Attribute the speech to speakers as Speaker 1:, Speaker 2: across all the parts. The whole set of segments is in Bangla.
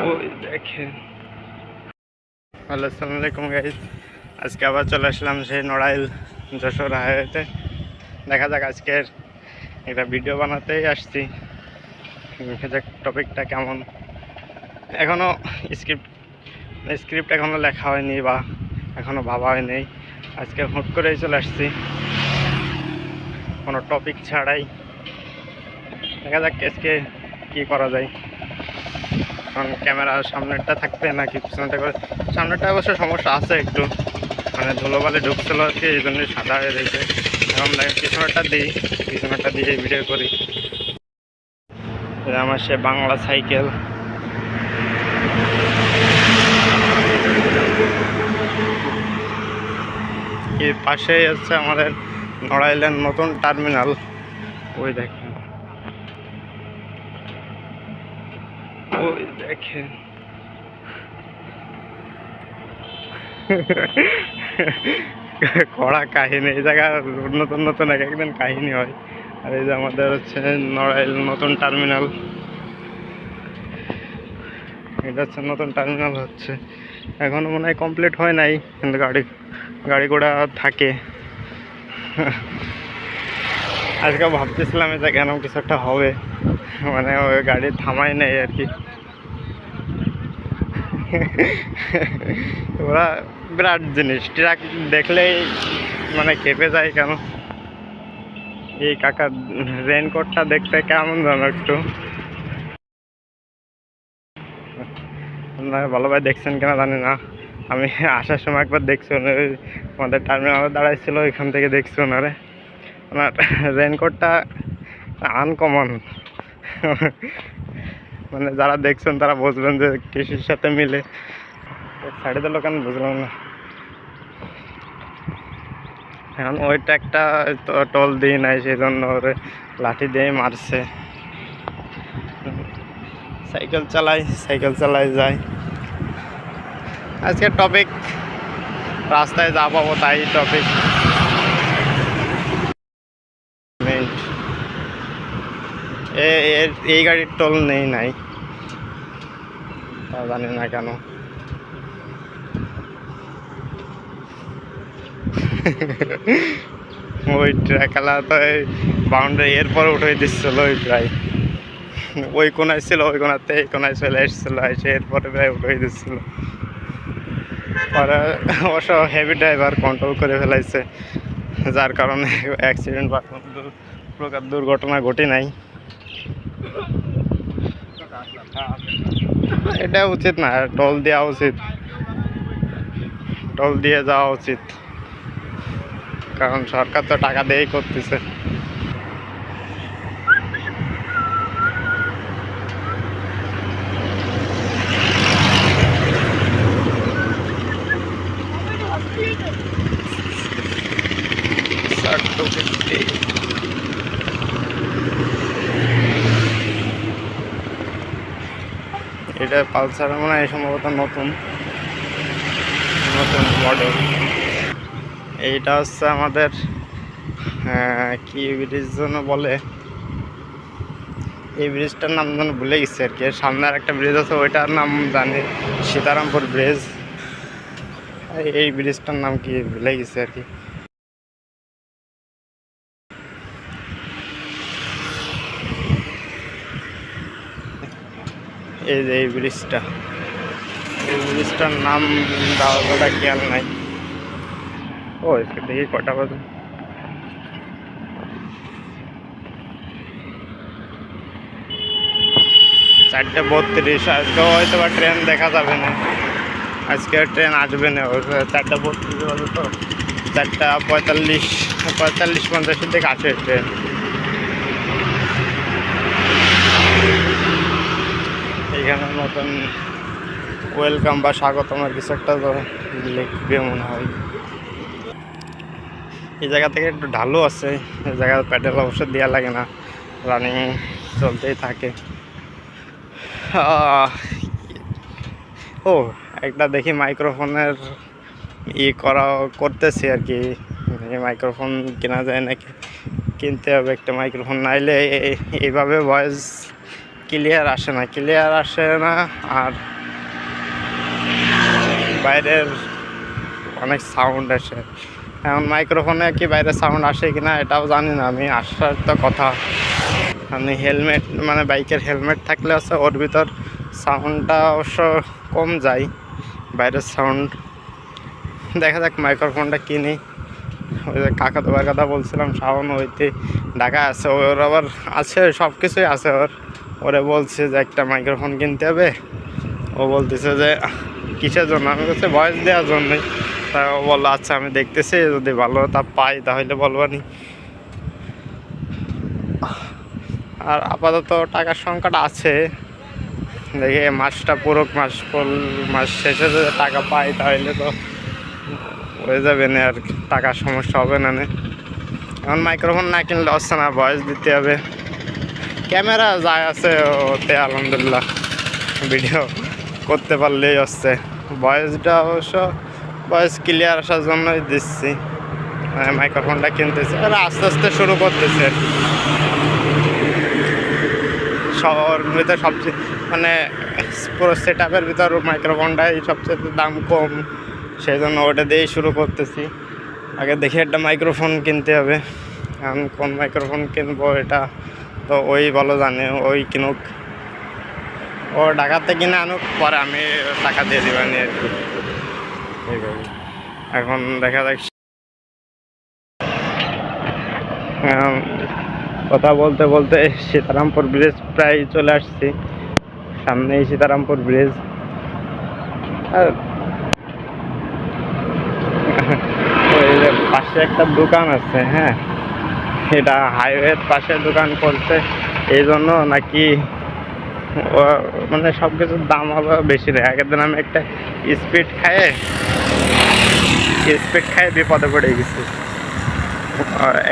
Speaker 1: ওই দেখেন। হ্যালো, আসসালামু আলাইকুম গাইজ। আজকে আবার চলে আসলাম সেই নড়াইল যশোর হাইওয়েতে। দেখা যাক আজকের একটা ভিডিও বানাতেই আসছি। দেখা যাক টপিকটা কেমন। এখনও স্ক্রিপ্ট এখনও লেখা হয়নি বা এখনও ভাবা হয়নি। আজকে হুট করেই চলে আসছি কোনো টপিক ছাড়াই। দেখা যাক আজকে কী করা যায়। কারণ ক্যামেরার সামনেরটা থাকবে নাকি পিছনেরটা করে। সামনেরটা অবশ্য সমস্যা আছে একটু, মানে ধুলোবালি ঢুকছিল আর কি, এই জন্যই সাদা হয়ে রয়েছে। এখন পিছনেরটা দিয়ে ভিডিও করি। আমার সে বাংলা সাইকেল। এর পাশেই হচ্ছে আমাদের নড়াইলের নতুন টার্মিনাল। ওই দেখেন, ওই দেখেন। কড়া কাহিনী এই জায়গা, নতুন নতুন এক একদিন কাহিনী হয়। আর এই যে আমাদের হচ্ছে নড়াইল নতুন টার্মিনাল। এটা হচ্ছে নতুন টার্মিনাল হচ্ছে, এখনো মনে হয় কমপ্লিট হয় নাই, কিন্তু গাড়ি ঘোড়া থাকে। আজকে ভাবতেছিলাম যে কেন কিছু একটা হবে, মানে ওই গাড়ি থামাই নেই আর কি। ওরা বিরাট জিনিস, ট্রাক দেখলেই মানে খেপে যায় কেন। এই কাকার রেনকোটটা দেখতে কেমন জানো একটু, আপনারা ভালোভাবে দেখছেন কিনা জানি না। আমি আসার সময় একবার দেখছি, আমাদের টার্মিনালে দাঁড়াইছিল, এখান থেকে দেখছি ওনারে। ওনার রেনকোটটা আনকমন, মানে যারা দেখছেন তারা বুঝবেন যে কৃষির সাথে মিলে। সাইডে দিল কেন বুঝলাম না। এখন ওইটা একটা টোল দিয়ে নাই, সেই জন্য ওরে লাঠি দিয়ে মারছে। সাইকেল চালাই যায়। আজকের টপিক রাস্তায় যা পাবো তাই টপিক। এই গাড়ির টোল নাই, তা জানি না কেন। ওই ট্রাকালা তো বাউন্ডারি এরপরে উঠে দিচ্ছিল, ওই প্রায় ওই কোনায় ছিল, ওই কোনাতে এই কোনায় চলে এসেছিল, এসে এরপরে প্রায় উঠে দিচ্ছিল। পরে অবশ্য হেভি ড্রাইভার কন্ট্রোল করে ফেলাইছে, যার কারণে অ্যাক্সিডেন্ট বা কোনো প্রকার দুর্ঘটনা ঘটে নাই। এটা উচিত না, টোল দেওয়া উচিত, টোল দিয়ে যাওয়া উচিত, কারণ সরকার তো টাকা দিয়েই করতেছে। এটা পালসার মানে সম্ভবত নতুন মডেল। এইটা হচ্ছে আমাদের কি ব্রিজ যেন বলে, এই ব্রিজটার নাম যেন ভুলে গেছি আর কি। সামনের একটা ব্রিজ আছে, ওইটার নাম জানি, সীতারামপুর ব্রিজ। এই ব্রিজটার নাম কি ভুলে গেছি আর কি। এই যে এই ব্রিজটার নাম দাওয়াটা খেয়াল নাই। ও দেখি কটা বাজে, 4:32। আজকে হয়তো বা ট্রেন দেখা যাবে না, আজকে ট্রেন আসবে না। 4:32 বাজে তো, 4:45-50 থেকে আসে ট্রেন। এখানে নতুন ওয়েলকাম বা স্বাগতম আর কিছু একটা লিখবে মনে হয়। এই জায়গা থেকে একটু ঢালু আছে, এই জায়গায় প্যাডেল অবশ্য দেওয়া লাগে না, রানিং চলতেই থাকে। ও একটা দেখি মাইক্রোফোনের করতেছি আর কি। মাইক্রোফোন কেনা যায় নাকি, কিনতে হবে একটা মাইক্রোফোন, নাইলে এইভাবে ভয়েস ক্লিয়ার আসে না। আর বাইরের অনেক সাউন্ড আসে। এখন মাইক্রোফোনে কি বাইরের সাউন্ড আসে কিনা এটাও জানি না আমি, আসার তো কথা। আমি হেলমেট মানে বাইকের হেলমেট থাকলে আছে ওর ভিতর সাউন্ডটা অবশ্য কম যায়, বাইরের সাউন্ড। দেখা যাক মাইক্রোফোনটা কিনি। ওই যে কাকা তোমার কথা বলছিলাম, শাওন হইতে ঢাকা আছে, ওর আবার আছে সব কিছুই আছে ওরে বলছে যে একটা মাইক্রোফোন কিনতে হবে। ও বলতেছে যে কিসের জন্য, আমি বলছি ভয়েস দেওয়ার জন্যই। তা ও বললো আচ্ছা আমি দেখতেছি, যদি ভালো তা পাই তাহলে বলবানি। আর আপাতত টাকার সংকট আছে, দেখি মাসটা পুরো মাস শেষে যদি টাকা পাই তাহলে তো হয়ে যাবে না, আর টাকার সমস্যা হবে না। এখন মাইক্রোফোন না কিনলে হচ্ছে না, ভয়েস দিতে হবে। ক্যামেরা যায় আছে ওতে আলহামদুলিল্লাহ, ভিডিও করতে পারলেই হচ্ছে। ভয়েসটা অবশ্য ভয়েস ক্লিয়ার আসার জন্যই দিচ্ছি, মাইক্রোফোনটা কিনতেছি আর আস্তে আস্তে শুরু করতেছে। শহর ভিতরে সবচেয়ে মানে পুরো সেট আপের ভিতর মাইক্রোফোনটাই সবচেয়ে দাম কম, সেই জন্য ওটা দিয়েই শুরু করতেছি। আগে দেখি একটা মাইক্রোফোন কিনতে হবে। এখন কোন মাইক্রোফোন কিনবো এটা তো ওই ভালো জানে, ওই কিনুক, ও ঢাকাতে কিনে আনুক, পরে আমি টাকা দিয়ে দিবানি আর কি। এখন দেখা যাক। কথা বলতে বলতে সীতারামপুর ব্রিজ প্রায় চলে আসছি, সামনেই সীতারামপুর ব্রিজ। আর ওই যে পাশে একটা দোকান আছে, হ্যাঁ এটা হাইওয়ের পাশে দোকান করছে, এই জন্য নাকি মানে সব কিছুর দাম হবে বেশি নেই। আগের দিন আমি একটা স্পিড খায় বিপদে পড়ে গেছি।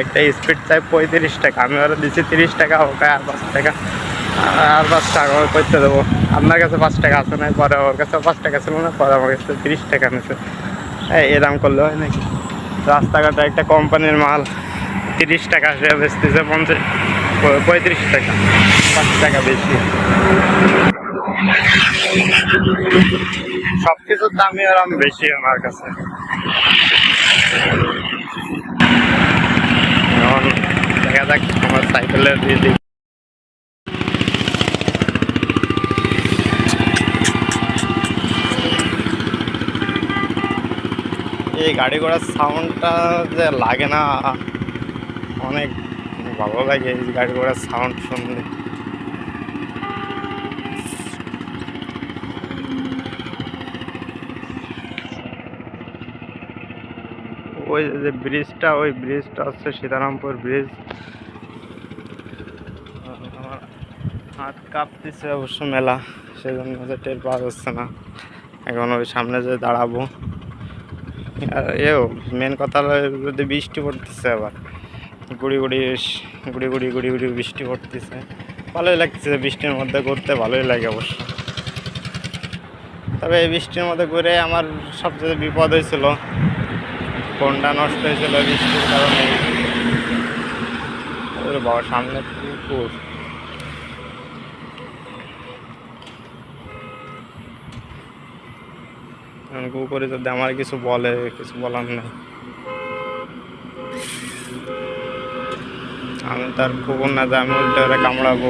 Speaker 1: একটা স্পিড চাই 35 টাকা, আমি ওরা দিচ্ছি 30 টাকা, ওকে আর 5 টাকা করতে দেবো। আপনার কাছে 5 টাকা আছে না, পরে ওর কাছে 5 টাকা ছিল না, পরে আমার কাছে 30 টাকা নিচ্ছে। এরকম করলে হয় নাকি? রাস্তাঘাটে একটা কোম্পানির মাল 30 টাকা সে বেচতেছে 35 টাকা, 5 টাকা বেশি। সব কিছুর দামই ওরকম বেশি আমার কাছে। এখন দেখা যাক আমার সাইকেলের দিদি। এই গাড়ি ঘোড়ার সাউন্ডটা যে লাগে না, অনেক ভালো লাগে এই গাড়ি ঘোড়ার সাউন্ড শুনলে। ওই যে ব্রিজটা, ওই ব্রিজটা হচ্ছে সীতারামপুর ব্রিজ। আমার হাত কাঁপতেছে অবশ্য মেলা, সেজন্য টের পাওয়া যাচ্ছে না। এখন ওই সামনে যে দাঁড়াবো, মেন কথা হলো যদি বৃষ্টি পড়তেছে, আবার গুড়ি গুড়ি বৃষ্টি পড়তেছে, ভালোই লাগতেছে। বৃষ্টির মধ্যে ঘুরতে ভালোই লাগে অবশ্য। তবে এই বৃষ্টির মধ্যে ঘুরে আমার সবচেয়ে বিপদ হয়েছিল, ফোনটা নষ্ট হয়েছিল বৃষ্টির কারণে। বাবা সামনে পুকুর, পুকুরে যদি আমার কিছু বলে, কিছু বলার নেই। আমি তার কুকুর না যে আমি উল্টে কামড়াবো।